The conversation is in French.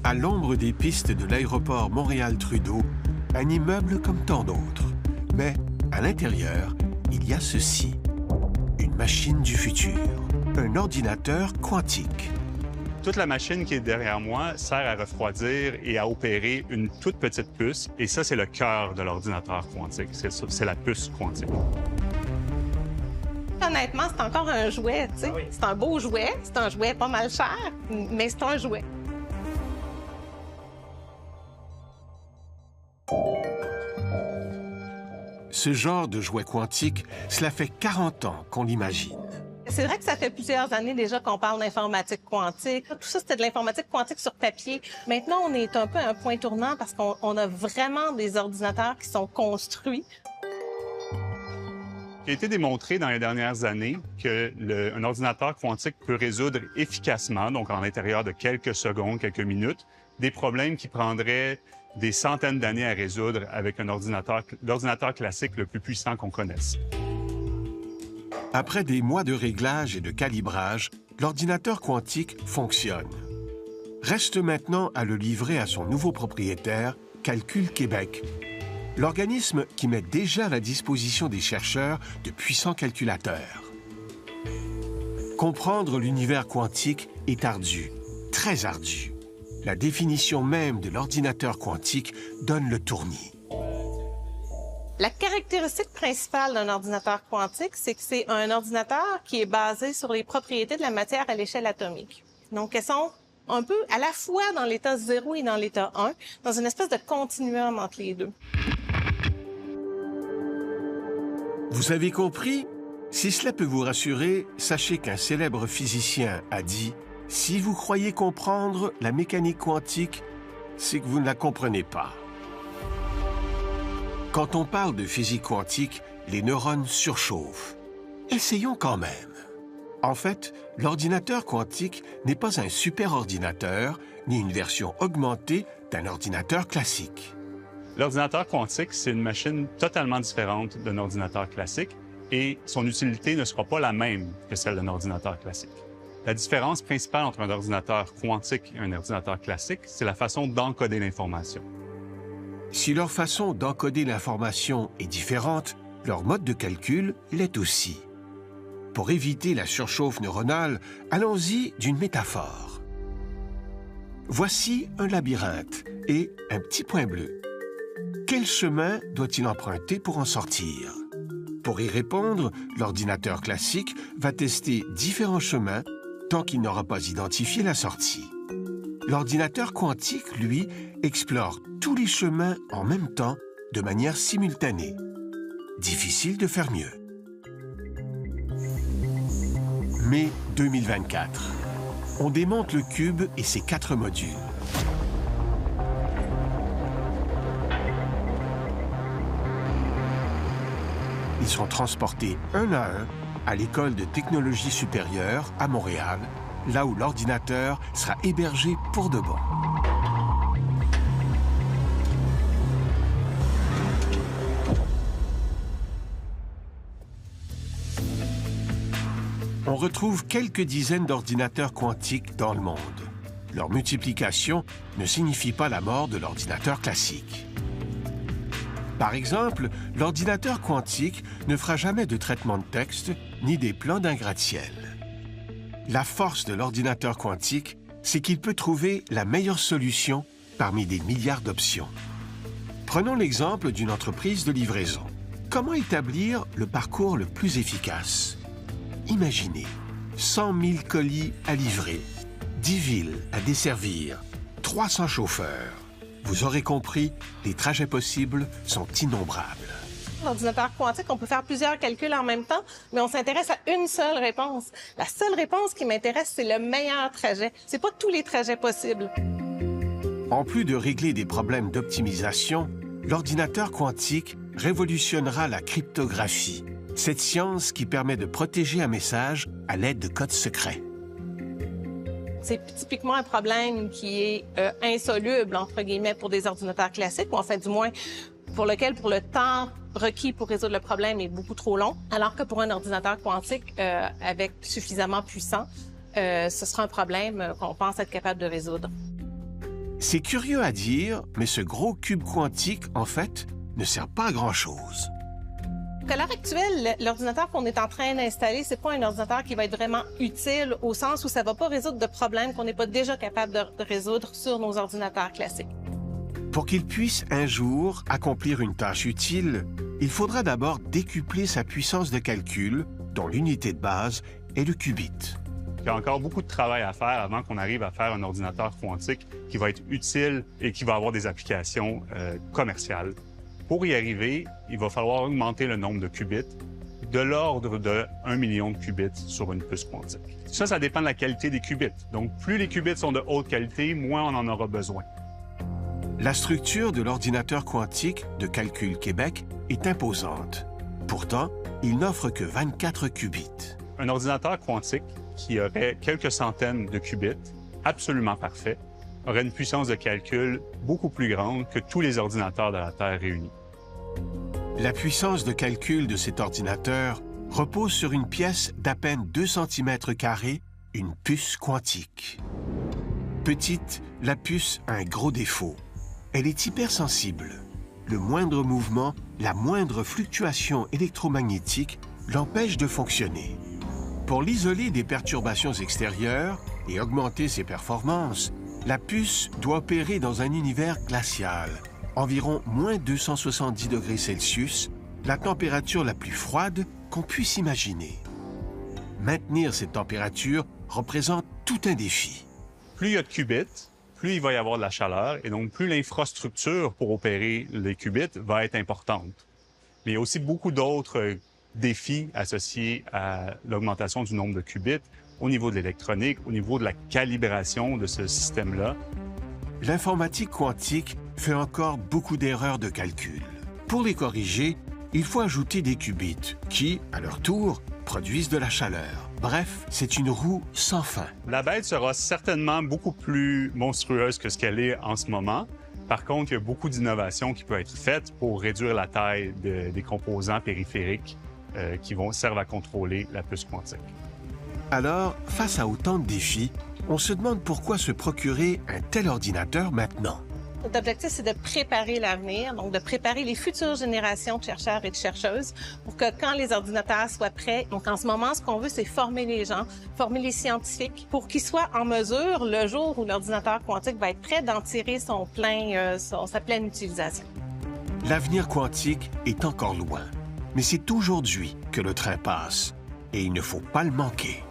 À l'ombre des pistes de l'aéroport Montréal-Trudeau, un immeuble comme tant d'autres. Mais à l'intérieur, il y a ceci. Une machine du futur. Un ordinateur quantique. Toute la machine qui est derrière moi sert à refroidir et à opérer une toute petite puce. Et ça, c'est le cœur de l'ordinateur quantique. C'est la puce quantique. Honnêtement, c'est encore un jouet, tu sais. Ah oui. C'est un beau jouet, c'est un jouet pas mal cher, mais c'est un jouet. Ce genre de jouet quantique, cela fait 40 ans qu'on l'imagine. C'est vrai que ça fait plusieurs années déjà qu'on parle d'informatique quantique. Tout ça, c'était de l'informatique quantique sur papier. Maintenant, on est un peu à un point tournant parce qu'on a vraiment des ordinateurs qui sont construits. Il a été démontré dans les dernières années qu'un ordinateur quantique peut résoudre efficacement, donc en l'intérieur de quelques secondes, quelques minutes, des problèmes qui prendraient des centaines d'années à résoudre avec l'ordinateur classique le plus puissant qu'on connaisse. Après des mois de réglage et de calibrage, l'ordinateur quantique fonctionne. Reste maintenant à le livrer à son nouveau propriétaire, Calcul Québec, l'organisme qui met déjà à la disposition des chercheurs de puissants calculateurs. Comprendre l'univers quantique est ardu, très ardu. La définition même de l'ordinateur quantique donne le tournis. La caractéristique principale d'un ordinateur quantique, c'est que c'est un ordinateur qui est basé sur les propriétés de la matière à l'échelle atomique. Donc, elles sont un peu à la fois dans l'état 0 et dans l'état 1, dans une espèce de continuum entre les deux. Vous avez compris? Si cela peut vous rassurer, sachez qu'un célèbre physicien a dit « Si vous croyez comprendre la mécanique quantique, c'est que vous ne la comprenez pas ». Quand on parle de physique quantique, les neurones surchauffent. Essayons quand même. En fait, l'ordinateur quantique n'est pas un superordinateur, ni une version augmentée d'un ordinateur classique. L'ordinateur quantique, c'est une machine totalement différente d'un ordinateur classique et son utilité ne sera pas la même que celle d'un ordinateur classique. La différence principale entre un ordinateur quantique et un ordinateur classique, c'est la façon d'encoder l'information. Si leur façon d'encoder l'information est différente, leur mode de calcul l'est aussi. Pour éviter la surchauffe neuronale, allons-y d'une métaphore. Voici un labyrinthe et un petit point bleu. Quel chemin doit-il emprunter pour en sortir? Pour y répondre, l'ordinateur classique va tester différents chemins tant qu'il n'aura pas identifié la sortie. L'ordinateur quantique, lui, explore tous les chemins en même temps, de manière simultanée. Difficile de faire mieux. Mai 2024. On démonte le cube et ses 4 modules. Ils sont transportés un à un à l'École de technologie supérieure à Montréal, là où l'ordinateur sera hébergé pour de bon. On retrouve quelques dizaines d'ordinateurs quantiques dans le monde. Leur multiplication ne signifie pas la mort de l'ordinateur classique. Par exemple, l'ordinateur quantique ne fera jamais de traitement de texte ni des plans d'un gratte-ciel. La force de l'ordinateur quantique, c'est qu'il peut trouver la meilleure solution parmi des milliards d'options. Prenons l'exemple d'une entreprise de livraison. Comment établir le parcours le plus efficace? Imaginez 100 000 colis à livrer, 10 villes à desservir, 300 chauffeurs. Vous aurez compris, les trajets possibles sont innombrables. L'ordinateur quantique, on peut faire plusieurs calculs en même temps, mais on s'intéresse à une seule réponse. La seule réponse qui m'intéresse, c'est le meilleur trajet. C'est pas tous les trajets possibles. En plus de régler des problèmes d'optimisation, l'ordinateur quantique révolutionnera la cryptographie, cette science qui permet de protéger un message à l'aide de codes secrets. C'est typiquement un problème qui est insoluble, entre guillemets, pour des ordinateurs classiques, ou en fait, du moins, pour lequel, pour le temps requis pour résoudre le problème est beaucoup trop long, alors que pour un ordinateur quantique avec suffisamment puissant, ce sera un problème qu'on pense être capable de résoudre. C'est curieux à dire, mais ce gros cube quantique, en fait, ne sert pas à grand-chose. À l'heure actuelle, l'ordinateur qu'on est en train d'installer, c'est pas un ordinateur qui va être vraiment utile au sens où ça va pas résoudre de problèmes qu'on n'est pas déjà capable de résoudre sur nos ordinateurs classiques. Pour qu'il puisse un jour accomplir une tâche utile, il faudra d'abord décupler sa puissance de calcul, dont l'unité de base est le qubit. Il y a encore beaucoup de travail à faire avant qu'on arrive à faire un ordinateur quantique qui va être utile et qui va avoir des applications commerciales. Pour y arriver, il va falloir augmenter le nombre de qubits de l'ordre de 1 million de qubits sur une puce quantique. Ça dépend de la qualité des qubits. Donc, plus les qubits sont de haute qualité, moins on en aura besoin. La structure de l'ordinateur quantique de Calcul Québec est imposante. Pourtant, il n'offre que 24 qubits. Un ordinateur quantique qui aurait quelques centaines de qubits, absolument parfait, aurait une puissance de calcul beaucoup plus grande que tous les ordinateurs de la Terre réunis. La puissance de calcul de cet ordinateur repose sur une pièce d'à peine 2 cm², une puce quantique. Petite, la puce a un gros défaut. Elle est hypersensible. Le moindre mouvement, la moindre fluctuation électromagnétique l'empêche de fonctionner. Pour l'isoler des perturbations extérieures et augmenter ses performances, la puce doit opérer dans un univers glacial, environ moins 270 degrés Celsius, la température la plus froide qu'on puisse imaginer. Maintenir cette température représente tout un défi. Plus il y a de qubits, plus il va y avoir de la chaleur, et donc plus l'infrastructure pour opérer les qubits va être importante. Mais il y a aussi beaucoup d'autres défis associés à l'augmentation du nombre de qubits au niveau de l'électronique, au niveau de la calibration de ce système-là. L'informatique quantique fait encore beaucoup d'erreurs de calcul. Pour les corriger, il faut ajouter des qubits qui, à leur tour, produisent de la chaleur. Bref, c'est une roue sans fin. La bête sera certainement beaucoup plus monstrueuse que ce qu'elle est en ce moment. Par contre, il y a beaucoup d'innovations qui peuvent être faites pour réduire la taille des composants périphériques qui servent à contrôler la puce quantique. Alors, face à autant de défis, on se demande pourquoi se procurer un tel ordinateur maintenant. Notre objectif, c'est de préparer l'avenir, donc de préparer les futures générations de chercheurs et de chercheuses pour que quand les ordinateurs soient prêts, donc en ce moment, ce qu'on veut, c'est former les gens, former les scientifiques pour qu'ils soient en mesure, le jour où l'ordinateur quantique va être prêt, d'en tirer sa pleine utilisation. L'avenir quantique est encore loin, mais c'est aujourd'hui que le train passe et il ne faut pas le manquer.